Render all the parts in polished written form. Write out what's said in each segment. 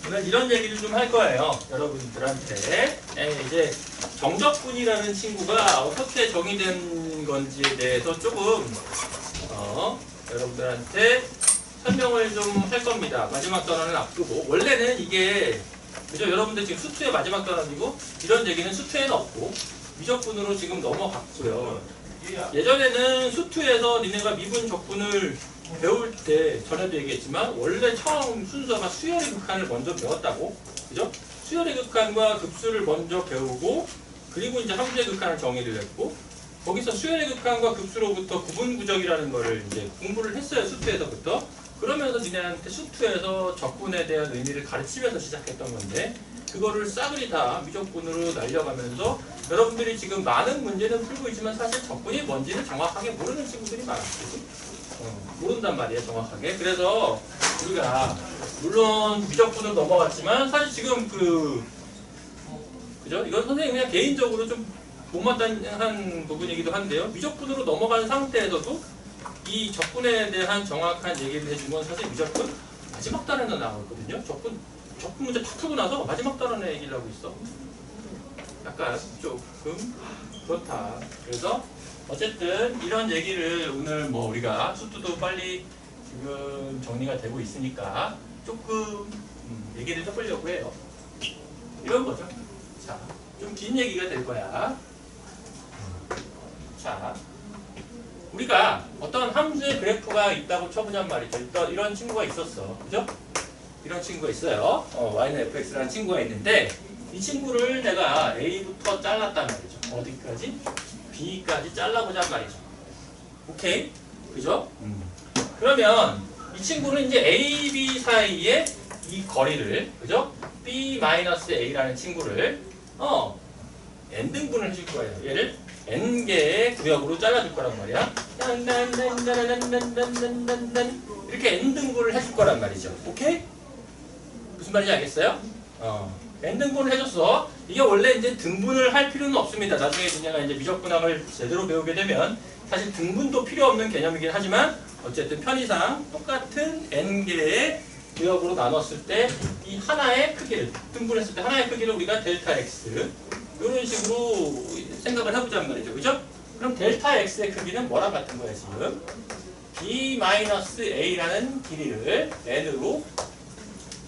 오늘 이런 얘기를 좀 할 거예요. 여러분들한테. 이제 정적분이라는 친구가 어떻게 정의된 건지에 대해서 조금 여러분들한테 설명을 좀 할 겁니다. 마지막 단원을 앞두고. 원래는 이게 그죠? 여러분들 지금 수투의 마지막 단원이고 이런 얘기는 수투에는 없고 미적분으로 지금 넘어갔고요. 예전에는 수투에서 니네가 미분 적분을 배울 때 전에도 얘기했지만 원래 처음 순서가 수열의 극한을 먼저 배웠다고. 그죠? 수열의 극한과 급수를 먼저 배우고 그리고 이제 함수의 극한을 정의를 했고 거기서 수열의 극한과 급수로부터 구분구적이라는 거를 이제 공부를 했어요. 수투에서부터. 그러면서 니네한테 수투에서 적분에 대한 의미를 가르치면서 시작했던 건데 그거를 싸그리 다 미적분으로 날려가면서 여러분들이 지금 많은 문제는 풀고 있지만 사실 적분이 뭔지는 정확하게 모르는 친구들이 많았거든. 모른단 말이에요, 정확하게. 그래서 우리가 물론 미적분으로 넘어갔지만 사실 지금 그죠? 이건 선생님이 그냥 개인적으로 좀 못마땅한 부분이기도 한데요. 미적분으로 넘어간 상태에서도 이 적분에 대한 정확한 얘기를 해준 건 사실 미적분 마지막 단원에 나왔거든요. 적분 문제 다 풀고 나서 마지막 단원에 얘기를 하고 있어. 약간 조금 그렇다. 그래서 어쨌든 이런 얘기를 오늘 뭐 우리가 수투도 빨리 지금 정리가 되고 있으니까 조금 얘기를 해보려고 해요. 이런 거죠. 자, 좀 긴 얘기가 될 거야. 자, 우리가 어떤 함수의 그래프가 있다고 쳐보냔 말이죠. 이런 친구가 있었어. 그죠? 이런 친구가 있어요. y는 fx라는 친구가 있는데 이 친구를 내가 a부터 잘랐단 말이죠. 어디까지? b까지 잘라보잔 말이죠. 오케이? 그죠? 그러면 이 친구는 이제 a, b 사이에 이 거리를 그죠? b-a라는 친구를 n등분을 해줄 거예요. 얘를 n개의 구역으로 잘라줄 거란 말이야. 이렇게 n등분을 해줄 거란 말이죠. 오케이? 무슨 말인지 알겠어요? n등분을 해줬어. 이게 원래 이제 등분을 할 필요는 없습니다. 나중에 그냥 이제 미적분학을 제대로 배우게 되면 사실 등분도 필요 없는 개념이긴 하지만 어쨌든 편의상 똑같은 n개의 구역으로 나눴을 때 이 하나의 크기를 등분했을 때 하나의 크기를 우리가 델타 x 이런 식으로 생각을 해보자는 말이죠. 그죠? 그럼 델타 x의 크기는 뭐랑 같은 거야 지금? b-a라는 길이를 n으로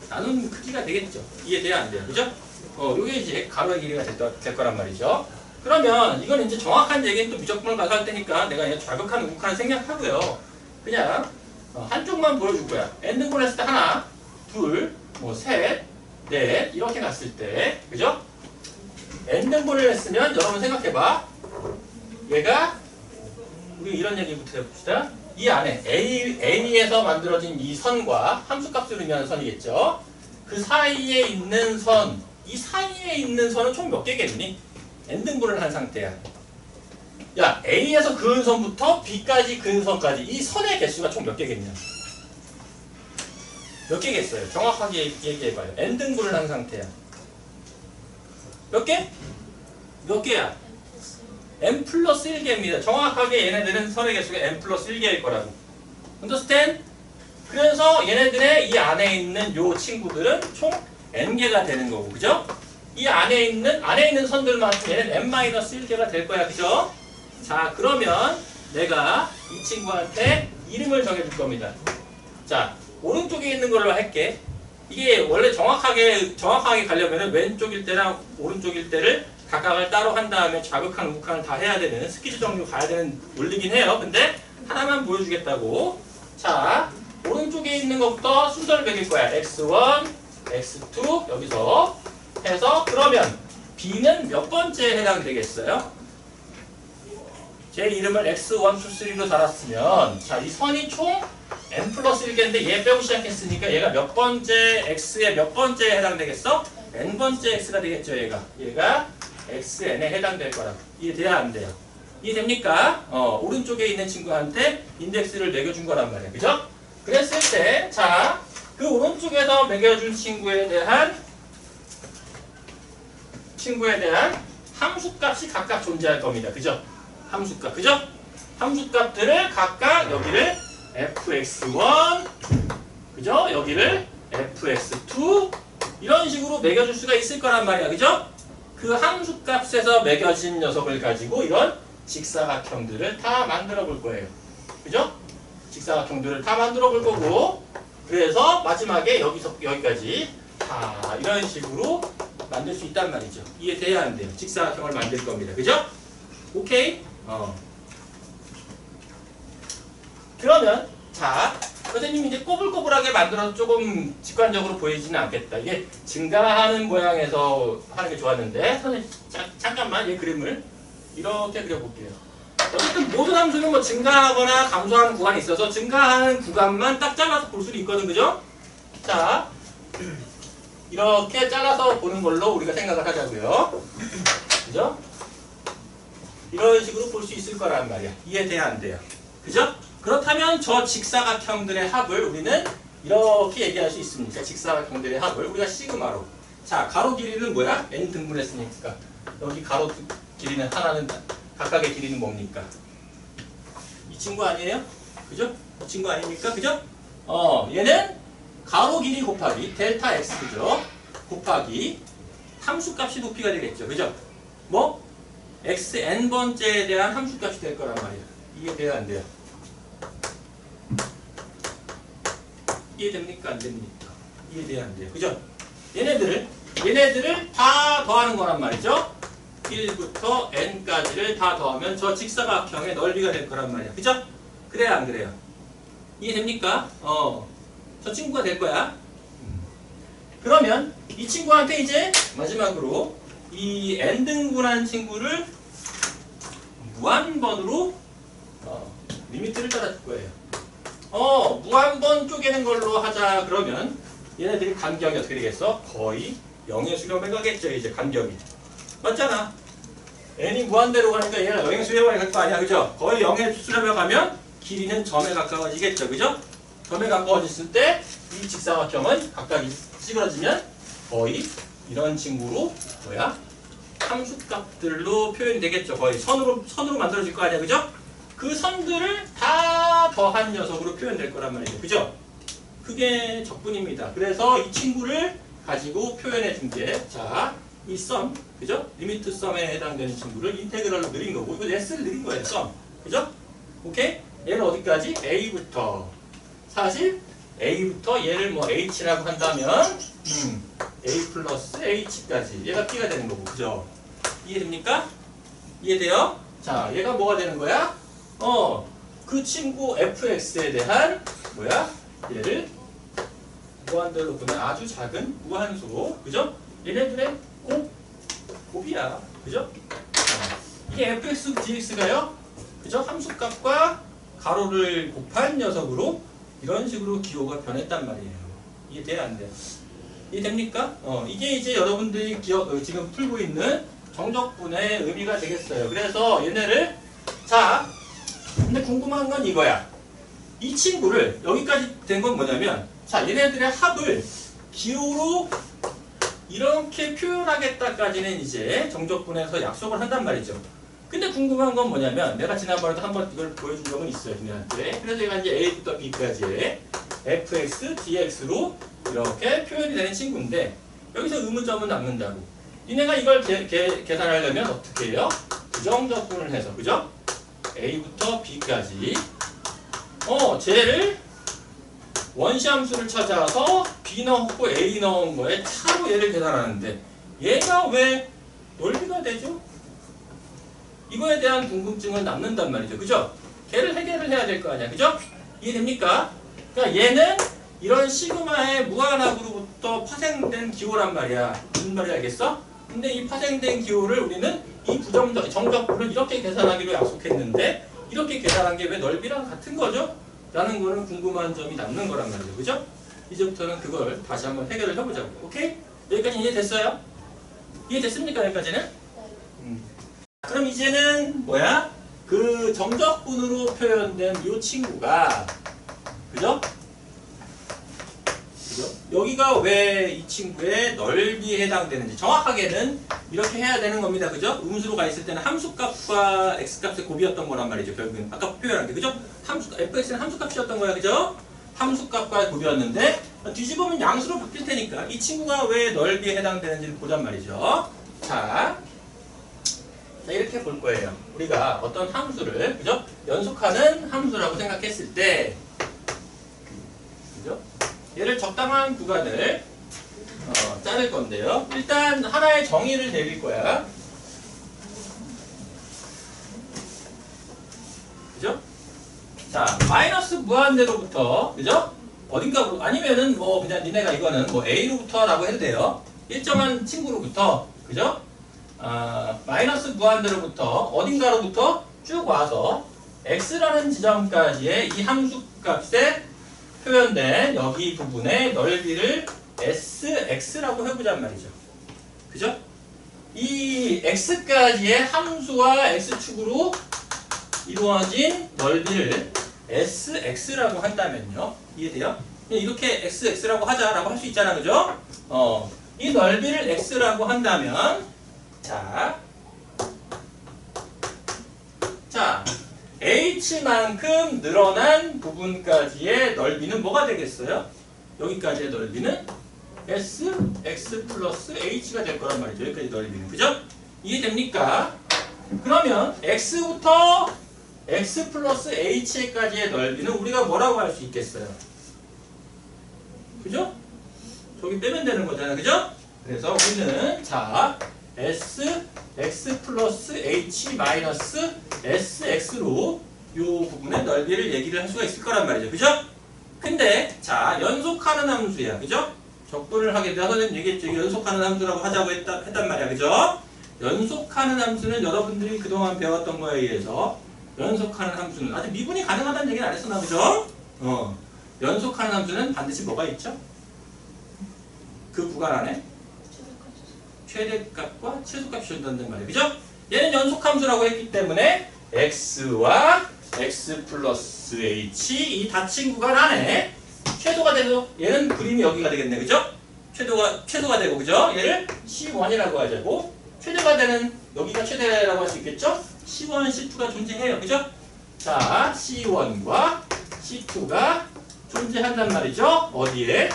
나눈 크기가 되겠죠. 이해돼야 안 돼요. 그죠? 요게 이제 가로의 길이가 될 거란 말이죠. 그러면 이건 이제 정확한 얘기는 또 미적분을 가서 할 테니까 내가 그냥 좌극한 우극한 생략하고요. 그냥 한쪽만 보여줄 거야. n등분 했을 때 하나, 둘, 뭐 셋, 넷 이렇게 갔을 때 그죠? n등분을 했으면 여러분 생각해봐. 얘가 우리 이런 얘기부터 해봅시다. 이 안에 A에서 만들어진 이 선과 함수값을 의미하는 선이겠죠. 그 사이에 있는 선, 이 사이에 있는 선은 총 몇 개겠니? n등분을 한 상태야. 야, A에서 그은 선부터 B까지 그은 선까지 이 선의 개수가 총 몇 개겠냐? 몇 개겠어요? 정확하게 얘기해봐요. n등분을 한 상태야. 몇 개? 몇 개야? n 플러스 1개입니다. 정확하게 얘네들은 선의 개수가 n 플러스 1개일 거라고. understand? 그래서 얘네들의 이 안에 있는 요 친구들은 총 n개가 되는 거고, 그죠? 이 안에 있는 선들만큼 얘는 n-1개가 될 거야, 그죠? 자, 그러면 내가 이 친구한테 이름을 정해줄 겁니다. 자, 오른쪽에 있는 걸로 할게. 이게 원래 정확하게 가려면 왼쪽일 때랑 오른쪽일 때를 각각을 따로 한 다음에 좌극한 우극한을 다 해야 되는 스키즈 정리로 가야 되는 원리긴 해요. 근데 하나만 보여주겠다고. 자, 오른쪽에 있는 것부터 순서를 매길 거야. x1, x2 여기서 해서 그러면 b는 몇 번째에 해당되겠어요? 제 이름을 x1, 2, 3로 달았으면 자, 이 선이 총 n 플러스 1개인데 얘 빼고 시작했으니까 얘가 몇 번째 x의 몇 번째에 해당되겠어? n번째 x가 되겠죠. 얘가 xn에 해당될 거라고. 이해돼야 안 돼요? 이해됩니까? 오른쪽에 있는 친구한테 인덱스를 매겨준 거란 말이에요. 그죠? 그랬을 때 자, 그 오른쪽에서 매겨준 친구에 대한 함수값이 각각 존재할 겁니다. 그죠? 함수값. 그죠? 함수값들을 각각 여기를 fx1 그죠? 여기를 fx2 이런 식으로 매겨줄 수가 있을 거란 말이야. 그죠? 그 함수값에서 매겨진 녀석을 가지고 이런 직사각형들을 다 만들어 볼 거예요. 그죠? 직사각형들을 다 만들어 볼 거고, 그래서 마지막에 여기서 여기까지 다 이런 식으로 만들 수 있단 말이죠. 이해돼야 안 돼요. 직사각형을 만들 겁니다. 그죠? 오케이? 그러면 자, 선생님이 이제 꼬불꼬불하게 만들어서 조금 직관적으로 보이지는 않겠다. 이게 증가하는 모양에서 하는 게 좋았는데, 선생님 잠깐만 이 그림을 이렇게 그려볼게요. 어쨌든 모든 함수는 뭐 증가하거나 감소하는 구간이 있어서 증가하는 구간만 딱 잘라서 볼 수도 있거든. 그죠? 자, 이렇게 잘라서 보는 걸로 우리가 생각을 하자고요. 그죠? 이런 식으로 볼 수 있을 거란 말이야. 이해돼야 안 돼요. 그죠? 그렇다면 저 직사각형들의 합을 우리는 이렇게 얘기할 수 있습니다. 직사각형들의 합을 우리가 시그마로. 자, 가로 길이는 뭐야? n 등분했으니까. 여기 가로 길이는 하나는 각각의 길이는 뭡니까? 이 친구 아니에요? 그죠? 이 친구 아닙니까? 그죠? 얘는 가로 길이 곱하기 델타 x죠. 곱하기 함수값이 높이가 되겠죠. 그죠? 뭐? xn번째에 대한 함수값이 될 거란 말이야. 이해돼야 안 돼요? 이해됩니까? 안 됩니까? 이해돼야 안 돼요. 그죠? 얘네들을 다 더하는 거란 말이죠. 1부터 n까지를 다 더하면 저 직사각형의 넓이가 될 거란 말이야. 그죠? 그래요, 안 그래요? 이해됩니까? 저 친구가 될 거야. 그러면 이 친구한테 이제 마지막으로 이 n등분한 친구를 무한번으로 리미트를 따라줄 거예요. 무한번 쪼개는 걸로 하자 그러면 얘네들이 간격이 어떻게 되겠어? 거의 0의 수렴에 가겠죠. 이제 간격이. 맞잖아. n이 무한대로 가니까 얘가 0의 수렴에 갈 거 아니야. 그죠? 거의 0의 수렴에 가면 길이는 점에 가까워지겠죠. 그죠? 점에 가까워졌을 때 이 직사각형은 각각 찌그러지면 거의 이런 친구로 뭐야? 함수값들로 표현이 되겠죠. 거의 선으로 만들어질 거 아니야. 그죠? 그 선들을 다 더한 녀석으로 표현될 거란 말이죠. 그죠? 그게 적분입니다. 그래서 이 친구를 가지고 표현해 준 게, 자, 이 썸, 그죠? 리미트 썸에 해당되는 친구를 인테그럴로 늘린 거고, 이거 s를 늘린 거예요, 썸. 그죠? 오케이? 얘는 어디까지? a부터. 사실, a부터 얘를 뭐 h라고 한다면, a 플러스 h까지. 얘가 p가 되는 거고, 그죠? 이해됩니까? 이해돼요? 자, 얘가 뭐가 되는 거야? 그 친구 fx에 대한 뭐야? 얘를 무한대로 보면 아주 작은 무한수로, 그죠? 얘네들의 곱이야, 그죠? 이게 fx dx가요, 그죠? 함수값과 가로를 곱한 녀석으로 이런 식으로 기호가 변했단 말이에요. 이해돼야 안 돼요? 이해됩니까? 이게 이제 여러분들이 지금 풀고 있는 정적분의 의미가 되겠어요. 그래서 얘네를, 자, 근데 궁금한 건 이거야. 이 친구를 여기까지 된 건 뭐냐면, 자, 얘네들의 합을 기호로 이렇게 표현하겠다까지는 이제 정적분에서 약속을 한단 말이죠. 근데 궁금한 건 뭐냐면, 내가 지난번에도 한번 이걸 보여준 적은 있어요, 니네한테. 그래서 얘가 이제 a부터 b까지의 fx, dx로 이렇게 표현이 되는 친구인데, 여기서 의문점은 남는다고. 니네가 이걸 계산하려면 어떻게 해요? 부정적분을 해서, 그죠? a부터 b까지 쟤를 원시함수를 찾아서 b 넣고 a 넣은 거에 차로 얘를 계산하는데 얘가 왜 넓이가 되죠? 이거에 대한 궁금증은 남는단 말이죠. 그죠? 걔를 해결을 해야 될 거 아니야. 그죠? 이해됩니까? 그러니까 얘는 이런 시그마의 무한합으로부터 파생된 기호란 말이야. 무슨 말인지 알겠어? 근데 이 파생된 기호를 우리는 이 정적분을 이렇게 계산하기로 약속했는데 이렇게 계산한 게 왜 넓이랑 같은 거죠? 라는 거는 궁금한 점이 남는 거란 말이죠. 그죠? 이제부터는 그걸 다시 한번 해결을 해보자고. 오케이? 여기까지 이해됐어요? 이해됐습니까? 여기까지는? 그럼 이제는 뭐야? 그 정적분으로 표현된 이 친구가, 그죠? 여기가 왜 이 친구의 넓이에 해당되는지 정확하게는 이렇게 해야 되는 겁니다. 그죠? 음수로 가 있을 때는 함수값과 x값의 곱이었던 거란 말이죠. 결국은 아까 표현한 게, 그죠? fx는 함수값이었던 거야. 그죠? 함수값과 곱이었는데 뒤집으면 양수로 바뀔 테니까 이 친구가 왜 넓이에 해당되는지를 보단 말이죠. 자, 이렇게 볼 거예요. 우리가 어떤 함수를 그죠? 연속하는 함수라고 생각했을 때 그죠? 얘를 적당한 구간을 자를 건데요. 일단 하나의 정의를 내릴 거야. 그죠? 자, 마이너스 무한대로부터 그죠? 어딘가 아니면은 뭐 그냥 니네가 이거는 뭐 A로부터라고 해도 돼요. 일정한 친구로부터 그죠? 마이너스 무한대로부터 어딘가로부터 쭉 와서 x라는 지점까지의 이 함수 값에 표현된 여기 부분의 넓이를 sx라고 해보자는 말이죠. 그죠? 이 x까지의 함수와 x축으로 이루어진 넓이를 sx라고 한다면요. 이해돼요? 이렇게 xx라고 하자라고 할 수 있잖아. 그죠? 이 넓이를 x라고 한다면 자, h만큼 늘어난 부분까지의 넓이는 뭐가 되겠어요? 여기까지의 넓이는 sx 플러스 h가 될 거란 말이죠. 여기까지 넓이는. 그죠? 이해됩니까? 그러면 x부터 x 플러스 h까지의 넓이는 우리가 뭐라고 할 수 있겠어요? 그죠? 저기 빼면 되는 거잖아요. 그죠? 그래서 우리는 자 x 플러스 h 마이너스 sx로 이 부분의 넓이를 얘기를 할 수가 있을 거란 말이죠. 그죠? 근데 자 연속하는 함수야. 그죠? 적분을 하게 되면 선생님 얘기했죠. 연속하는 함수라고 하자고 했단 말이야. 그죠? 연속하는 함수는 여러분들이 그동안 배웠던 거에 의해서 연속하는 함수는 아직 미분이 가능하다는 얘기는 안 했었나. 그죠? 연속하는 함수는 반드시 뭐가 있죠? 그 구간 안에 최대값과 최소값이 존재한단 말이에요. 그죠? 얘는 연속함수라고 했기 때문에 x와 x 플러스 h 이 닫힌 구간 안에 최소가 되고 얘는 그림이 여기가 되겠네. 그죠? 최소가 되고 그죠? 얘를 C1이라고 하자고 최대가 되는 여기가 최대라고 할 수 있겠죠? C1, C2가 존재해요. 그죠? 자, C1과 C2가 존재한단 말이죠. 어디에?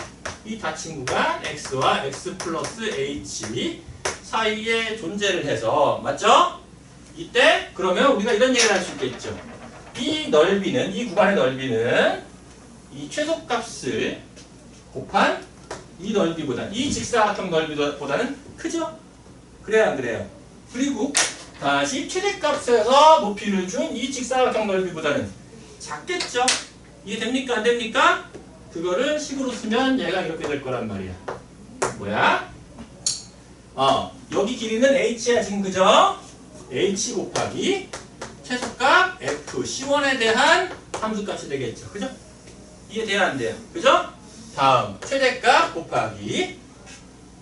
이 닫힌 구간 x와 x 플러스 h 사이에 존재를 해서 맞죠? 이때 그러면 우리가 이런 얘기를 할 수 있겠죠. 이 넓이는 이 구간의 넓이는 이 최소값을 곱한 이 넓이보다 이 직사각형 넓이보다는 크죠? 그래요 안 그래요? 그리고 다시 최대값에서 높이를 준 이 직사각형 넓이보다는 작겠죠? 이해됩니까? 안 됩니까? 그거를 식으로 쓰면 얘가 이렇게 될 거란 말이야. 뭐야? 여기 길이는 h야 지금. 그죠? h 곱하기 최소값 f c1에 대한 함수값이 되겠죠. 그죠? 이해돼야 안 돼요? 그죠? 다음 최대값 곱하기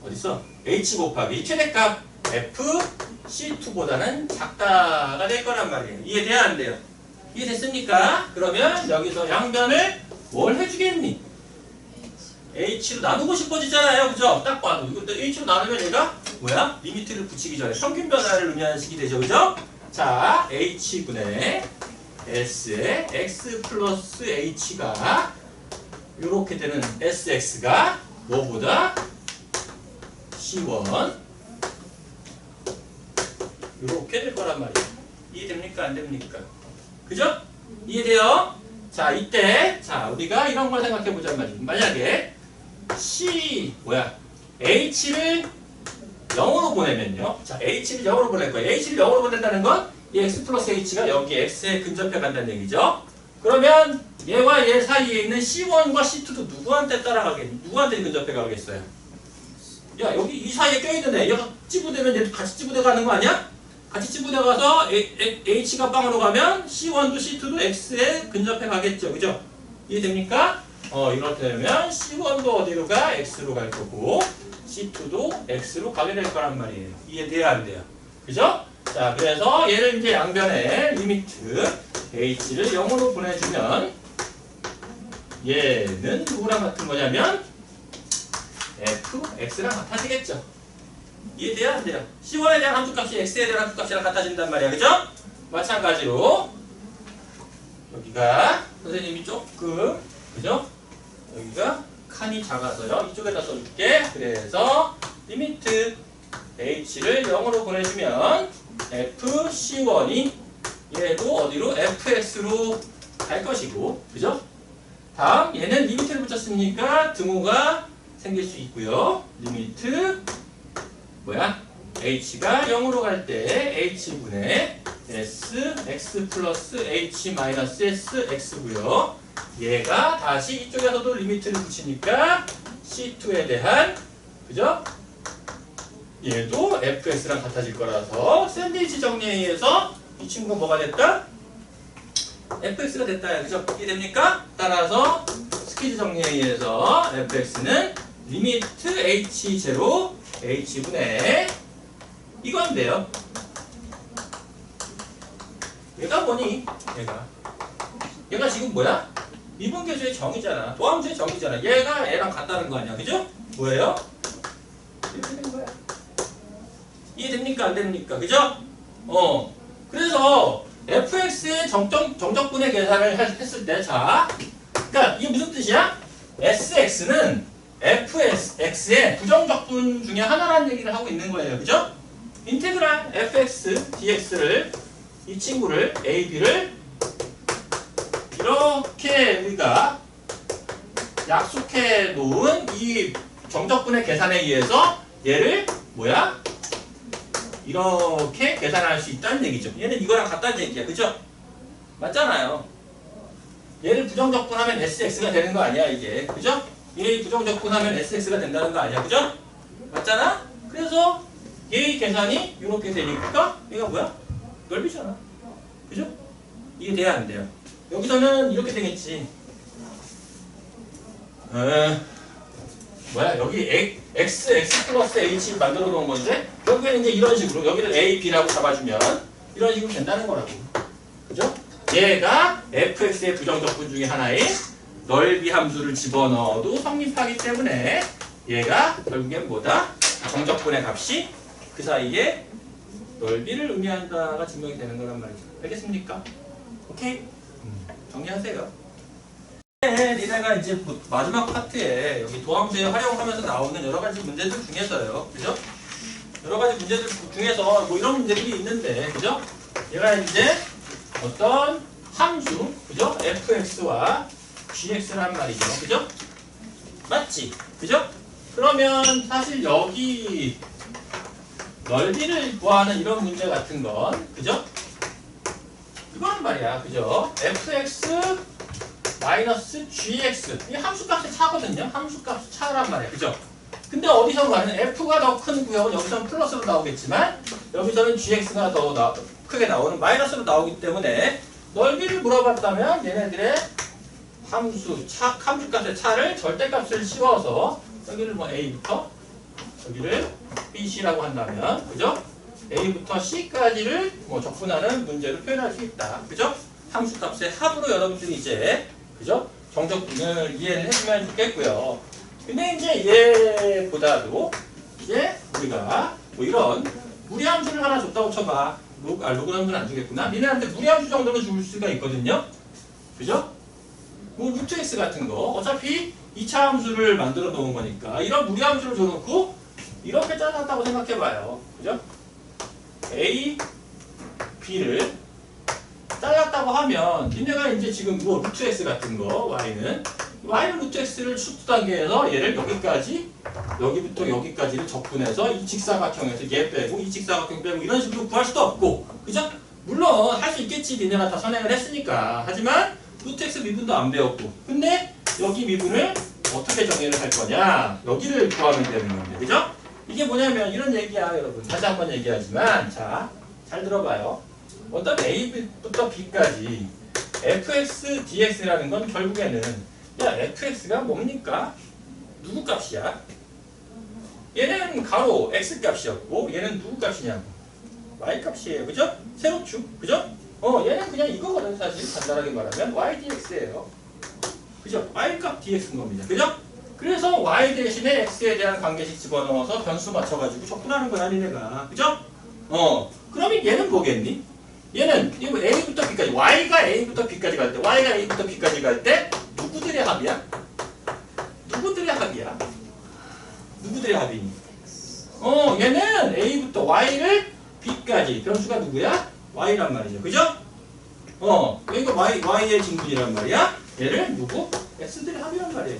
어딨어? h 곱하기 최대값 f c2보다는 작다가 될 거란 말이에요. 이해돼야 안 돼요? 이해됐습니까? 그러면 여기서 양변을 뭘 해주겠니? h로 나누고 싶어지잖아요. 그죠? 딱 봐도 이거 h로 나누면 얘가 뭐야? 리미트를 붙이기 전에 평균 변화를 의미하는 식이 되죠. 그죠? 자, h분의 s에 x 플러스 h가 이렇게 되는 sx가 뭐보다 c1 이렇게 될 거란 말이에요. 이해됩니까? 안 됩니까? 그죠? 이해돼요? 자, 이때 자 우리가 이런 걸 생각해 보자는 말이에요. 만약에 h를 0으로 보내면요. 자, h를 0으로 보낼 거예요. h를 0으로 보낸다는 건 이 x 플러스 h가 여기 x에 근접해 간다는 얘기죠. 그러면 얘와 얘 사이에 있는 c1과 c2도 누구한테 따라가겠니? 누구한테 근접해 가겠어요? 야, 여기 이 사이에 껴있는 애 얘가 찌부되면 얘도 같이 찌부돼 가는 거 아니야? 같이 찌부돼 가서 h가 빵으로 가면 c1도 c2도 x에 근접해 가겠죠. 그죠? 이해됩니까? 이렇게 되면 c1도 어디로 가? x로 갈 거고 c2도 x로 가게 될 거란 말이에요. 이해돼야 안 돼요? 그죠? 자, 그래서 얘를 이제 양변에 리미트 h를 0으로 보내주면 얘는 누구랑 같은 거냐면 f, x랑 같아지겠죠. 이해돼야 안 돼요? c1에 대한 함수값이 x에 대한 함수값이랑 같아진단 말이야. 그죠? 마찬가지로 여기가 선생님이 조금 그죠? 여기가 칸이 작아서요. 이쪽에다 써줄게. 그래서 리미트 h를 0으로 보내주면 fc1이 얘도 어디로? fx로 갈 것이고, 그죠? 다음 얘는 리미트를 붙였으니까 등호가 생길 수 있고요. 리미트 뭐야? h가 0으로 갈 때 h분의 s x 플러스 h 마이너스 s x고요. 얘가 다시 이쪽에서도 리미트를 붙이니까 c2에 대한, 그죠? 얘도 fx랑 같아질 거라서 샌드위치 정리에 의해서 이 친구가 뭐가 됐다? fx가 됐다. 그죠? 이해됩니까? 따라서 스퀴즈 정리에 의해서 fx는 리미트 h0 h분의 이건데요. 얘가 뭐니? 얘가 지금 뭐야? 미분계수의 정의잖아. 도함수의 정의잖아. 얘가 얘랑 같다는 거 아니야. 그죠? 뭐예요? 이렇게 된 거야. 이해됩니까? 안 됩니까? 그죠? 그래서 fx의 정적분의 계산을 했을 때, 자, 그러니까 이게 무슨 뜻이야? sx는 fx의 부정적분 중에 하나라는 얘기를 하고 있는 거예요. 그죠? 인테그랄 fx dx를 이 친구를 a, b를 이렇게 우리가 약속해 놓은 이 정적분의 계산에 의해서 얘를 뭐야? 이렇게 계산할 수 있다는 얘기죠. 얘는 이거랑 같다는 얘기야. 그죠? 맞잖아요. 얘를 부정적분하면 sx가 되는 거 아니야, 이게. 그죠? 얘 부정적분하면 sx가 된다는 거 아니야. 그죠? 맞잖아? 그래서 얘의 계산이 이렇게 되니까 얘가 뭐야? 넓이잖아. 그죠? 이게 돼야 안 돼요. 여기서는 이렇게 되겠지. 뭐야? 여기 x 플러스 h 만들어 놓은 건데 결국에는 이제 이런 식으로 여기를 a, b라고 잡아주면 이런 식으로 된다는 거라고. 그죠? 얘가 fx의 부정적분 중에 하나인 넓이 함수를 집어넣어도 성립하기 때문에 얘가 결국엔 뭐다? 정적분의 값이 그 사이에 넓이를 의미한다가 증명이 되는 거란 말이죠. 알겠습니까? 오케이? 정리하세요. 네, 니네가 이제 마지막 파트에 여기 도함수에 활용하면서 나오는 여러 가지 문제들 중에서요. 그죠? 여러 가지 문제들 중에서 뭐 이런 문제들이 있는데, 그죠? 얘가 이제 어떤 함수, 그죠? fx와 gx란 말이죠. 그죠? 맞지? 그죠? 그러면 사실 여기 넓이를 구하는 이런 문제 같은 건, 그죠? 이거는 말이야. 그죠? fx 마이너스 gx 이게 함수값의 차거든요. 함수값의 차란 말이야. 그죠? 근데 어디선가는 f가 더 큰 구역은 여기서는 플러스로 나오겠지만 여기서는 gx가 더 크게 나오는 마이너스로 나오기 때문에 넓이를 물어봤다면 얘네들의 함수값의 차를 절대값을 씌워서 여기를 뭐 a부터 여기를 bc라고 한다면, 그죠? a부터 c까지를 뭐 적분하는 문제로 표현할 수 있다. 그죠? 함수값의 합으로 여러분들이 이제, 그죠? 정적분을 이해를 해주면 좋겠고요. 근데 이제 얘보다도 이제 우리가 뭐 이런 무리함수를 하나 줬다고 쳐봐. 로그함수는 안 주겠구나. 니네한테 무리함수 정도는 줄 수가 있거든요. 그죠? 뭐 루트 x 같은 거 어차피 2차 함수를 만들어 놓은 거니까 이런 무리함수를 줘놓고 이렇게 짜놨다고 생각해봐요. 그죠? a, b를 잘랐다고 하면 니네가 이제 지금 뭐 루트 x 같은 거 y는 루트 x를 수두 단계에서 얘를 여기까지 여기부터 여기까지를 적분해서 이 직사각형에서 얘 빼고 이 직사각형 빼고 이런 식으로 구할 수도 없고, 그죠? 물론 할 수 있겠지. 니네가 다 선행을 했으니까. 하지만 루트 x 미분도 안 배웠고, 근데 여기 미분을 어떻게 정의를 할 거냐, 여기를 구하면 되는 건데, 그죠? 이게 뭐냐면 이런 얘기야. 여러분 다시 한번 얘기하지만, 자, 잘 들어봐요. 어떤 a부터 b까지 fx dx라는 건 결국에는 야, fx가 뭡니까? 누구 값이야? 얘는 가로 x 값이었고 얘는 누구 값이냐고? y 값이에요. 그죠? 세로축. 그죠? 얘는 그냥 이거거든. 사실 간단하게 말하면 y dx예요. 그죠? y 값 dx인 겁니다. 그죠? 그래서 y 대신에 x에 대한 관계식 집어넣어서 변수 맞춰가지고 적분하는 거야, 니네가. 그죠? 그러면 얘는 뭐겠니? 얘는 a부터 b까지, y가 a부터 b까지 갈 때, y가 a부터 b까지 갈 때 누구들의 합이야? 누구들의 누구들의 합이니? 얘는 A부터 Y를 B까지 변수가 누구야? Y란 말이죠. 그죠? 그러니까 Y의 진분이란 말이야. 얘를 누구? X들의 합이란 말이에요.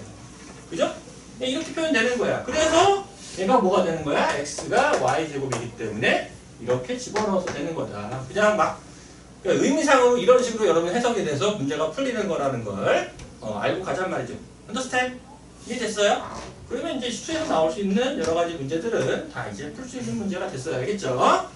그죠? 이렇게 표현되는 거야. 그래서 얘가 뭐가 되는 거야? X가 Y제곱이기 때문에 이렇게 집어넣어서 되는 거다. 그냥 막 그러니까 의미상으로 이런 식으로 여러분 해석이 돼서 문제가 풀리는 거라는 걸 알고 가자는 말이죠. understand? 이해됐어요? 그러면 이제 수에서 나올 수 있는 여러 가지 문제들은 다 이제 풀 수 있는 문제가 됐어요. 알겠죠?